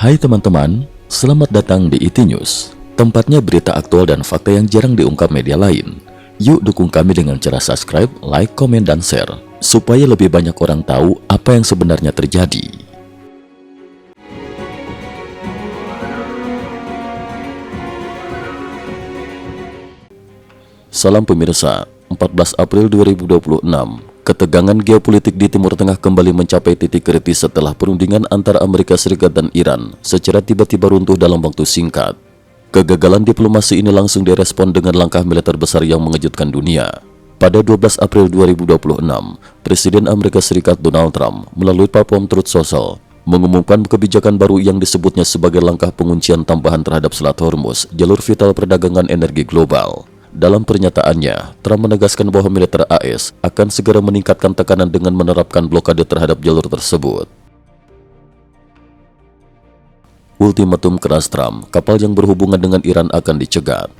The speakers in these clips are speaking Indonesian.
Hai teman-teman, selamat datang di IT News, tempatnya berita aktual dan fakta yang jarang diungkap media lain. Yuk dukung kami dengan cara subscribe, like, komen, dan share, supaya lebih banyak orang tahu apa yang sebenarnya terjadi. Salam pemirsa, 14 April 2026, ketegangan geopolitik di Timur Tengah kembali mencapai titik kritis setelah perundingan antara Amerika Serikat dan Iran secara tiba-tiba runtuh dalam waktu singkat. Kegagalan diplomasi ini langsung direspon dengan langkah militer besar yang mengejutkan dunia. Pada 12 April 2026, Presiden Amerika Serikat Donald Trump melalui platform Truth Social mengumumkan kebijakan baru yang disebutnya sebagai langkah penguncian tambahan terhadap Selat Hormuz, jalur vital perdagangan energi global. Dalam pernyataannya, Trump menegaskan bahwa militer AS akan segera meningkatkan tekanan dengan menerapkan blokade terhadap jalur tersebut. Ultimatum keras Trump, kapal yang berhubungan dengan Iran akan dicegat.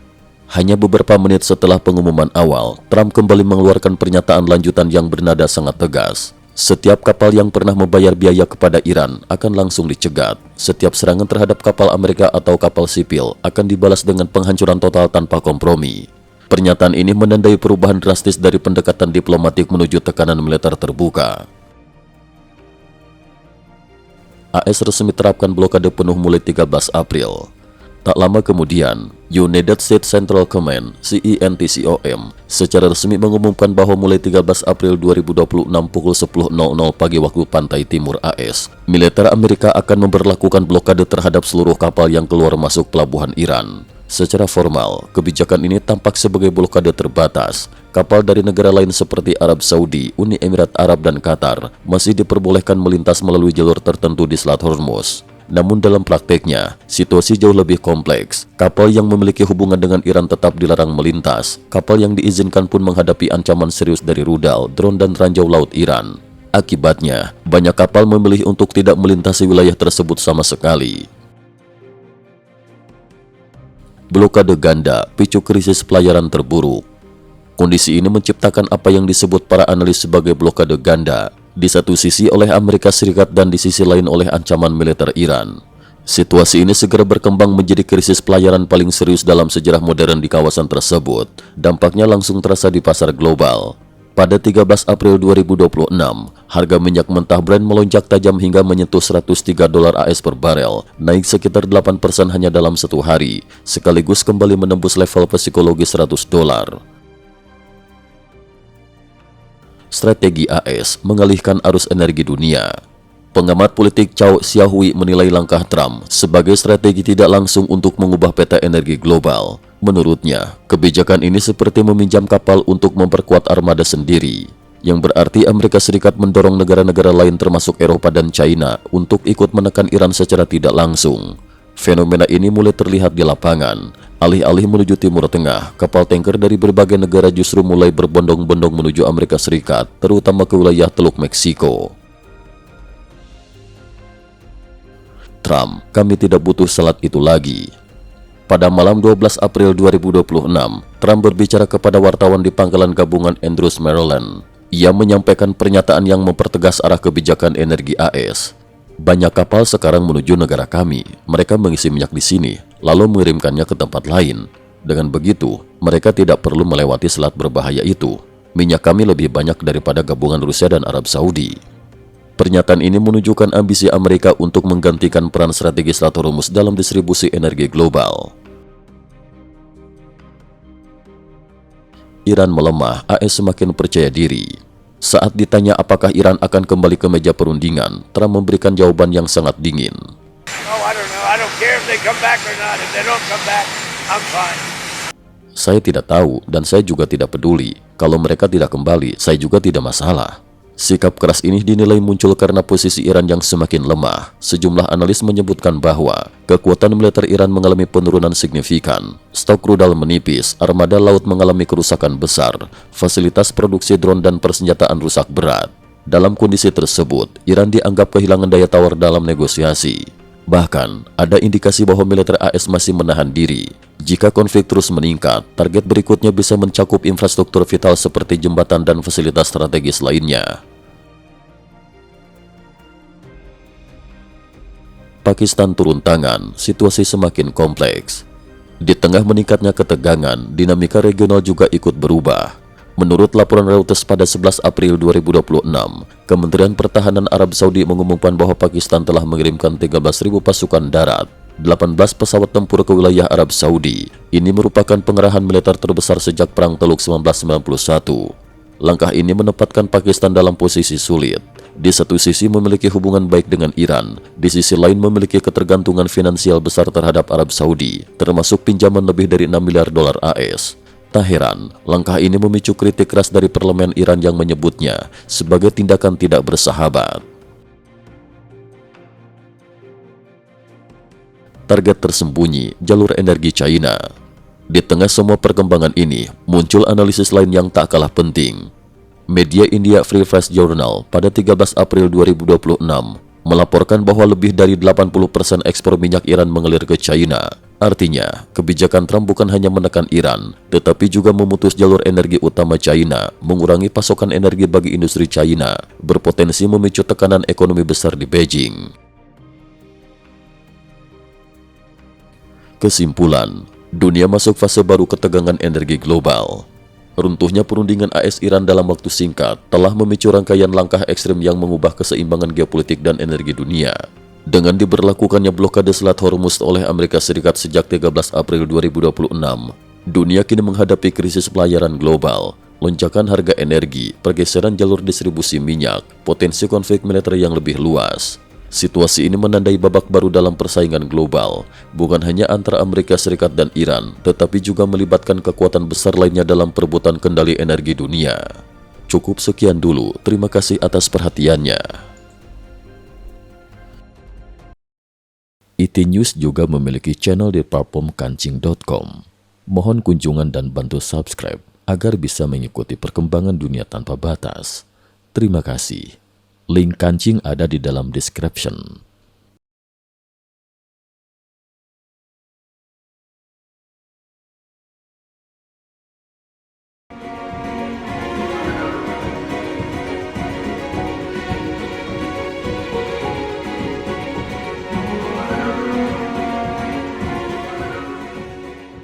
Hanya beberapa menit setelah pengumuman awal, Trump kembali mengeluarkan pernyataan lanjutan yang bernada sangat tegas. Setiap kapal yang pernah membayar biaya kepada Iran akan langsung dicegat. Setiap serangan terhadap kapal Amerika atau kapal sipil akan dibalas dengan penghancuran total tanpa kompromi. Pernyataan ini menandai perubahan drastis dari pendekatan diplomatik menuju tekanan militer terbuka. AS resmi terapkan blokade penuh mulai 13 April. Tak lama kemudian, United States Central Command (CENTCOM) secara resmi mengumumkan bahwa mulai 13 April 2026 pukul 10.00 pagi waktu pantai timur AS, militer Amerika akan memberlakukan blokade terhadap seluruh kapal yang keluar masuk pelabuhan Iran. Secara formal, kebijakan ini tampak sebagai blokade terbatas. Kapal dari negara lain seperti Arab Saudi, Uni Emirat Arab, dan Qatar masih diperbolehkan melintas melalui jalur tertentu di Selat Hormuz. Namun dalam prakteknya, situasi jauh lebih kompleks. Kapal yang memiliki hubungan dengan Iran tetap dilarang melintas. Kapal yang diizinkan pun menghadapi ancaman serius dari rudal, drone, dan ranjau laut Iran. Akibatnya, banyak kapal memilih untuk tidak melintasi wilayah tersebut sama sekali. Blokade ganda picu krisis pelayaran terburuk. Kondisi ini menciptakan apa yang disebut para analis sebagai blokade ganda, di satu sisi oleh Amerika Serikat dan di sisi lain oleh ancaman militer Iran. Situasi ini segera berkembang menjadi krisis pelayaran paling serius dalam sejarah modern di kawasan tersebut. Dampaknya langsung terasa di pasar global. Pada 13 April 2026, harga minyak mentah Brent melonjak tajam hingga menyentuh $103 AS per barel, naik sekitar 8% hanya dalam satu hari, sekaligus kembali menembus level psikologis $100. Strategi AS mengalihkan arus energi dunia. Pengamat politik Chow Xiaohui menilai langkah Trump sebagai strategi tidak langsung untuk mengubah peta energi global. Menurutnya, kebijakan ini seperti meminjam kapal untuk memperkuat armada sendiri, yang berarti Amerika Serikat mendorong negara-negara lain termasuk Eropa dan China untuk ikut menekan Iran secara tidak langsung. Fenomena ini mulai terlihat di lapangan. Alih-alih menuju Timur Tengah, kapal tanker dari berbagai negara justru mulai berbondong-bondong menuju Amerika Serikat, terutama ke wilayah Teluk Meksiko. Trump, kami tidak butuh salat itu lagi. Pada malam 12 April 2026, Trump berbicara kepada wartawan di pangkalan gabungan Andrews, Maryland. Ia menyampaikan pernyataan yang mempertegas arah kebijakan energi AS. Banyak kapal sekarang menuju negara kami. Mereka mengisi minyak di sini, lalu mengirimkannya ke tempat lain. Dengan begitu, mereka tidak perlu melewati selat berbahaya itu. Minyak kami lebih banyak daripada gabungan Rusia dan Arab Saudi. Pernyataan ini menunjukkan ambisi Amerika untuk menggantikan peran strategis Selat Hormuz dalam distribusi energi global. Iran melemah, AS semakin percaya diri. Saat ditanya apakah Iran akan kembali ke meja perundingan, Trump memberikan jawaban yang sangat dingin. Saya tidak tahu dan saya juga tidak peduli. Kalau mereka tidak kembali, saya juga tidak masalah. Sikap keras ini dinilai muncul karena posisi Iran yang semakin lemah. Sejumlah analis menyebutkan bahwa kekuatan militer Iran mengalami penurunan signifikan. Stok rudal menipis, armada laut mengalami kerusakan besar, fasilitas produksi drone dan persenjataan rusak berat. Dalam kondisi tersebut, Iran dianggap kehilangan daya tawar dalam negosiasi. Bahkan, ada indikasi bahwa militer AS masih menahan diri. Jika konflik terus meningkat, target berikutnya bisa mencakup infrastruktur vital seperti jembatan dan fasilitas strategis lainnya. Pakistan turun tangan, situasi semakin kompleks. Di tengah meningkatnya ketegangan, dinamika regional juga ikut berubah. Menurut laporan Reuters pada 11 April 2026, Kementerian Pertahanan Arab Saudi mengumumkan bahwa Pakistan telah mengirimkan 13.000 pasukan darat, 18 pesawat tempur ke wilayah Arab Saudi. Ini merupakan pengerahan militer terbesar sejak Perang Teluk 1991. Langkah ini menempatkan Pakistan dalam posisi sulit. Di satu sisi memiliki hubungan baik dengan Iran, di sisi lain memiliki ketergantungan finansial besar terhadap Arab Saudi, termasuk pinjaman lebih dari 6 miliar dolar AS. Tak heran, langkah ini memicu kritik keras dari parlemen Iran yang menyebutnya sebagai tindakan tidak bersahabat. Target tersembunyi, jalur energi China. Di tengah semua perkembangan ini, muncul analisis lain yang tak kalah penting. Media India Free Press Journal pada 13 April 2026 melaporkan bahwa lebih dari 80% ekspor minyak Iran mengalir ke China. Artinya, kebijakan Trump bukan hanya menekan Iran, tetapi juga memutus jalur energi utama China, mengurangi pasokan energi bagi industri China, berpotensi memicu tekanan ekonomi besar di Beijing. Kesimpulan, dunia masuk fase baru ketegangan energi global. Runtuhnya perundingan AS-Iran dalam waktu singkat telah memicu rangkaian langkah ekstrim yang mengubah keseimbangan geopolitik dan energi dunia. Dengan diberlakukannya blokade Selat Hormuz oleh Amerika Serikat sejak 13 April 2026, dunia kini menghadapi krisis pelayaran global, lonjakan harga energi, pergeseran jalur distribusi minyak, potensi konflik militer yang lebih luas. Situasi ini menandai babak baru dalam persaingan global, bukan hanya antara Amerika Serikat dan Iran, tetapi juga melibatkan kekuatan besar lainnya dalam perebutan kendali energi dunia. Cukup sekian dulu, terima kasih atas perhatiannya. IT News juga memiliki channel di platform kancing.com. Mohon kunjungan dan bantu subscribe agar bisa mengikuti perkembangan dunia tanpa batas. Terima kasih. Link kancing ada di dalam description.